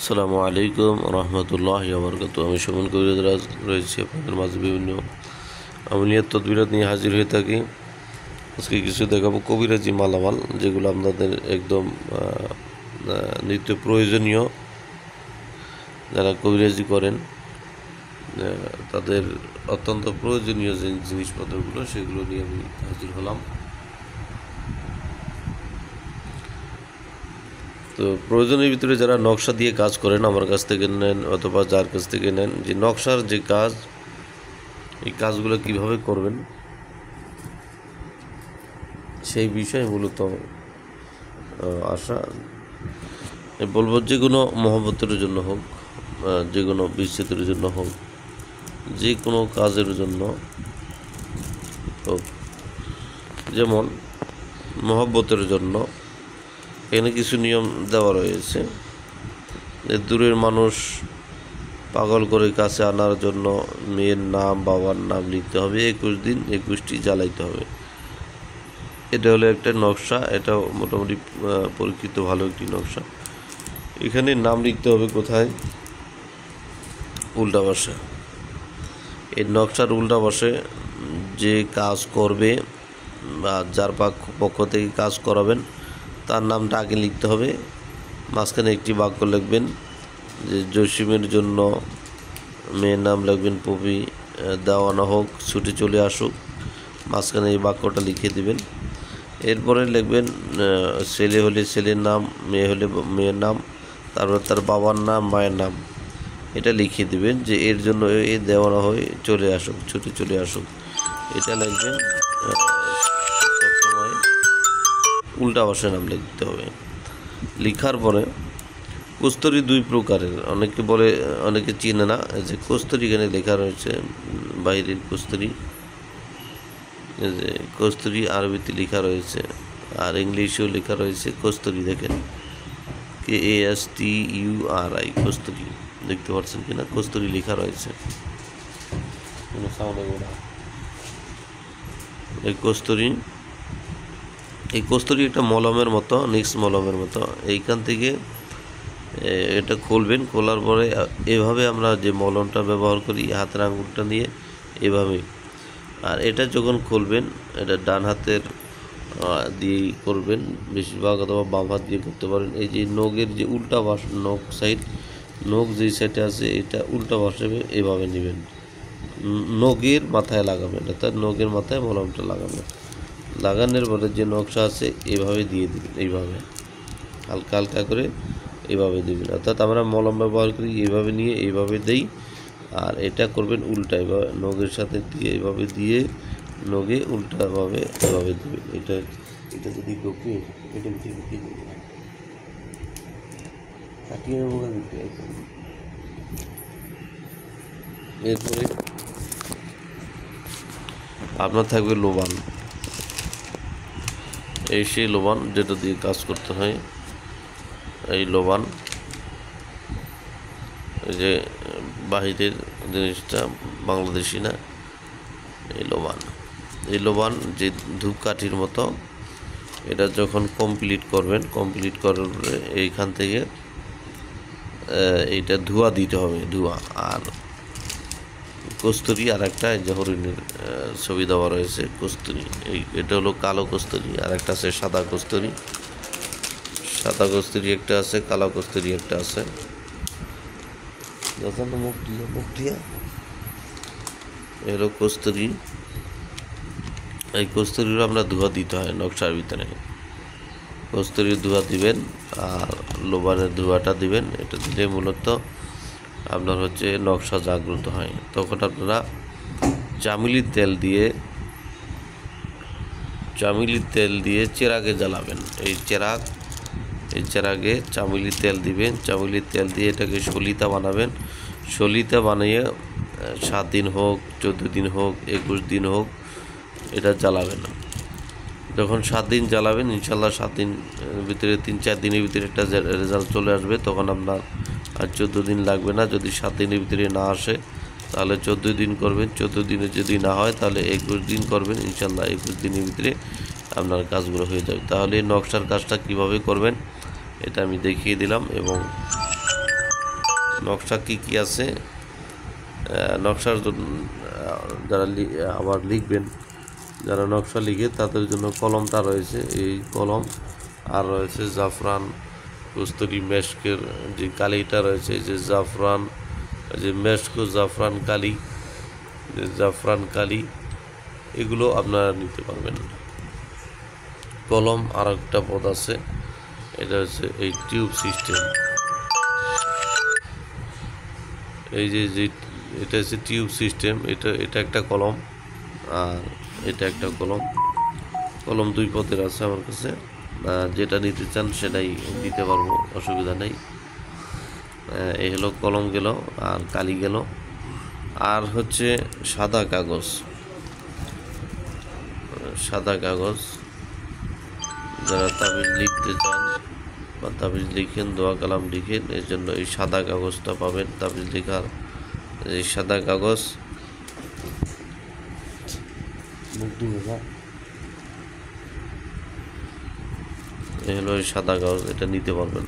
আসসালামু আলাইকুম রহমতুল্লাহ বরকাত। আমি সুমন কবিরাজ রয়েছি আপনাদের মাঝে বিভিন্ন আমলিয়াত তদবিরাত নিয়ে হাজির হয়ে থাকি। আজকে কিছু দেখাবো কবিরাজি মালামাল, যেগুলো আপনাদের একদম নিত্য প্রয়োজনীয়। যারা কবিরাজি করেন তাদের অত্যন্ত প্রয়োজনীয় যে জিনিসপত্রগুলো, সেগুলো নিয়ে আমি হাজির হলাম। তো প্রয়োজনের ভিতরে যারা নকশা দিয়ে কাজ করেন আমার কাছ থেকে নেন, অথবা যার কাছ থেকে নেন, যে নকশার যে কাজ, এই কাজগুলো কিভাবে করবেন সেই বিষয়ে মূলত আশা বলবো। যে কোনো মহব্বতের জন্য হোক, যে কোনো বিচ্ছেদের জন্য হোক, যে কোনো কাজের জন্য হোক, যেমন মহব্বতের জন্য এখানে কিছু নিয়ম দেওয়া রয়েছে। দূরের মানুষ পাগল করে কাছে আনার জন্য মেয়ের নাম, বাবার নাম লিখতে হবে, 21 দিন 21টি জ্বালাইতে হবে। এটা হলো একটা নকশা, এটা মোটামুটি পরীক্ষিত ভালো একটি নকশা। এখানে নাম লিখতে হবে কোথায়? উল্টা পাশে। এই নকশার উল্টা পাশে যে কাজ করবে বা যার পক্ষ থেকে কাজ করাবেন তার নামটা আগে লিখতে হবে। মাঝখানে একটি বাক্য লিখবেন, যে জসিমের জন্য মেয়ের নাম লিখবেন পপি, দেওয়ানা হোক, ছুটি চলে আসুক। মাঝখানে এই বাক্যটা লিখে দিবেন। এরপরে লিখবেন ছেলে হলে ছেলের নাম, মেয়ে হলে মেয়ের নাম, তারপর তার বাবার নাম, মায়ের নাম। এটা লিখে দিবেন যে এর জন্য এই দেওয়ানা হয়ে চলে আসুক, ছুটি চলে আসুক। এটা লিখবেন। সবসময় উল্টা পাশে নাম লিখতে হবে। লিখার পরে কস্তরি 2 প্রকারের, অনেকে বলে, অনেকে চিনে না যে কস্তরি এখানে লেখা রয়েছে, বাইরের কস্তরি। যে কস্তরি আরবিতে লেখা রয়েছে, আর ইংলিশেও লেখা রয়েছে কস্তরি। দেখেন, KASTURI, কস্তরি। দেখতে পাচ্ছেন কিনা? কস্তরি লেখা রয়েছে। এই কস্তরি একটা মলমের মতো, নিক্স মলমের মতো। এইখান থেকে এটা খুলবেন। খোলার পরে এভাবে আমরা যে মলমটা ব্যবহার করি, হাতের আঙুলটা নিয়ে এভাবে। আর এটা যখন খুলবেন, এটা ডান হাতের দিয়েই করবেন বেশিরভাগ, অথবা বাম হাত দিয়ে করতে পারেন। এই যে নখের যে উল্টা পাশ, নখ সাইড, নখ যেই সাইডে আছে এটা উল্টা পাশে এভাবে নেবেন, নখের মাথায় লাগাবেন, অর্থাৎ নখের মাথায় মলমটা লাগাবেন। লাগানোর পরে যে নকশা আছে এভাবে দিয়ে দিবেন, এইভাবে হালকা হালকা করে এভাবে দিবেন। অর্থাৎ আমরা মলম ব্যবহার করি এইভাবে নিয়ে এইভাবে দেই, আর এটা করবেন উল্টা, এভাবে নখের সাথে দিয়ে এইভাবে দিয়ে নখে উল্টাভাবে এভাবে দেবেন। এটা যদি ঢোকে, এটা এরপরে আপনার থাকবে লোবান। এই সেই লোবান যেটা দিয়ে কাজ করতে হয়। এই লোবান, এই যে বাহিরের জিনিসটা, বাংলাদেশি না। এই লোবান যে ধূপকাঠির মতো, এটা যখন কমপ্লিট করবেন, কমপ্লিট করার পরে এইখান থেকে এইটা ধোঁয়া দিতে হবে, ধোঁয়া। আর কস্তুরি, আর একটা যে হরিণের ছবি দেওয়া রয়েছে, কস্তুরি। এটা হলো কালো কস্তুরি, আর একটা আছে সাদা কস্তুরি। সাদা কস্তুরি একটা আছে, কালো কস্তুরি একটা আছে। এলো কস্তুরি। এই কস্তুরিরও আমরা ধোঁয়া দিতে হয় নকশার ভিতরে। কস্তুরির ধোঁয়া দিবেন, আর লোবানের ধোঁয়াটা দিবেন। এটা দিলে মূলত আপনার হচ্ছে নকশা জাগ্রত হয়। তখন আপনারা চামিলির তেল দিয়ে চেরাগে জ্বালাবেন। এই চেরাগে চামিলির তেল দিবেন। চামিলির তেল দিয়ে এটাকে সলিতা বানাবেন। সলিতা বানিয়ে 7 দিন হোক, 14 দিন হোক, 21 দিন হোক, এটা জ্বালাবেন। যখন 7 দিন জ্বালাবেন, ইনশাল্লাহ 7 দিন ভিতরে, 3-4 দিনের ভিতরে একটা রেজাল্ট চলে আসবে। তখন আপনার আর 14 দিন লাগবে না। যদি 7 দিনের ভিতরে না আসে তাহলে 14 দিন করবেন। 14 দিনে যদি না হয় তাহলে 21 দিন করবেন। ইনশাল্লাহ 21 দিনের ভিতরে আপনার কাজগুলো হয়ে যাবে। তাহলে নকশার কাজটা কিভাবে করবেন এটা আমি দেখিয়ে দিলাম, এবং নকশা কি আছে, নকশার জন্য যারা আবার লিখবেন, যারা নকশা লিখে তাদের জন্য কলমটা রয়েছে, এই কলম। আর রয়েছে জাফরান কস্তুরি মেশকের যে কালিটা রয়েছে, যে জাফরান, যে মেশকো জাফরান কালি, যে জাফরান কালি, এগুলো আপনারা নিতে পারবেন। কলম আর একটা পদ আছে, এটা হচ্ছে এই টিউব সিস্টেম। এই যে এটা হচ্ছে টিউব সিস্টেম, এটা একটা কলম, আর এটা একটা কলম। কলম 2 পদের আছে আমার কাছে, যেটা নিতে চান সেটাই দিতে পারবো, অসুবিধা নেই। এই হলো কলম গেল, আর কালি গেল। আর হচ্ছে সাদা কাগজ, সাদা কাগজ যারা তাবিজ লিখতে চান বা তাবিজ লিখেন, দোয়া কালাম লিখেন, এর জন্য এই সাদা কাগজটা পাবেন। তাবিজ লেখার এই সাদা কাগজ, এই হলো এই সাদা কাগজ, এটা নিতে পারবেন।